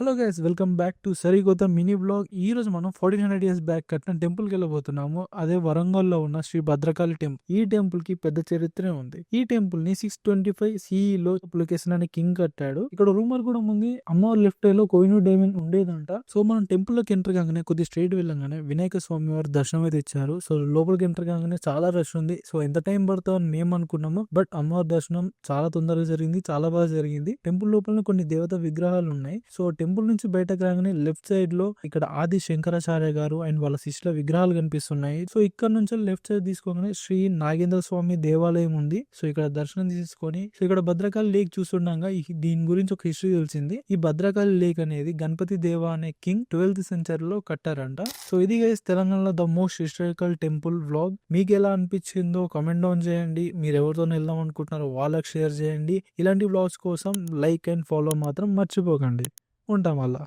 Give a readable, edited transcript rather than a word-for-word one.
Hello guys, welcome back to సరికొత్త mini blog. ఈ రోజు మనం 1400 ఇయర్స్ బ్యాక్ కట్టిన టెంపుల్ కి వెళ్ళబోతున్నాము. అదే వరంగల్లో ఉన్న శ్రీ భద్రకాళి టెంపుల్. ఈ టెంపుల్ కి పెద్ద చరిత్రే ఉంది. ఈ టెంపుల్ ని 625 CE లో పులకేశన్ అనే కింగ్ కట్టాడు. ఇక్కడ రూమర్ కూడా ఉంది, అమ్మవారి లెఫ్ట్ లో కోహినూర్ డైమండ్ ఉండేదంట. సో మనం టెంపుల్ లోకి ఎంటర్ కాగానే కొద్ది స్ట్రైట్ వెళ్ళగానే వినాయక స్వామి వారి దర్శనం అయితే ఇచ్చారు. సో లోపలికి ఎంటర్ కాగానే చాలా రష్ ఉంది. సో ఎంత టైం పడుతుందో అని మేము అనుకున్నాము, బట్ అమ్మవారి దర్శనం చాలా తొందరగా జరిగింది, చాలా బాగా జరిగింది. టెంపుల్ లోపల కొన్ని దేవత విగ్రహాలు ఉన్నాయి. సో టెంపుల్ నుంచి బయటకు రాగానే లెఫ్ట్ సైడ్ లో ఇక్కడ ఆది శంకరాచార్య గారు అండ్ వాళ్ళ శిష్యుల విగ్రహాలు కనిపిస్తున్నాయి. సో ఇక్కడ నుంచి లెఫ్ట్ సైడ్ తీసుకోగానే శ్రీ నాగేంద్ర స్వామి దేవాలయం ఉంది. సో ఇక్కడ దర్శనం తీసుకొని సో ఇక్కడ భద్రకాళి లేక్ చూస్తుండగా దీని గురించి ఒక హిస్టరీ తెలిసింది. ఈ భద్రకాళి లేక్ అనేది గణపతి దేవ అనే కింగ్ 12th సెంచరీలో కట్టారంట. సో ఇది గైస్ తెలంగాణలో the most historical temple vlog. మీకు ఎలా అనిపించిందో కమెంట్ డౌన్ చేయండి. మీరు ఎవరితో వెళ్దాం అనుకుంటున్నారో వాళ్ళకి షేర్ చేయండి. ఇలాంటి వ్లాగ్స్ కోసం లైక్ అండ్ ఫాలో మాత్రం మర్చిపోకండి. ఉంటాం అలా.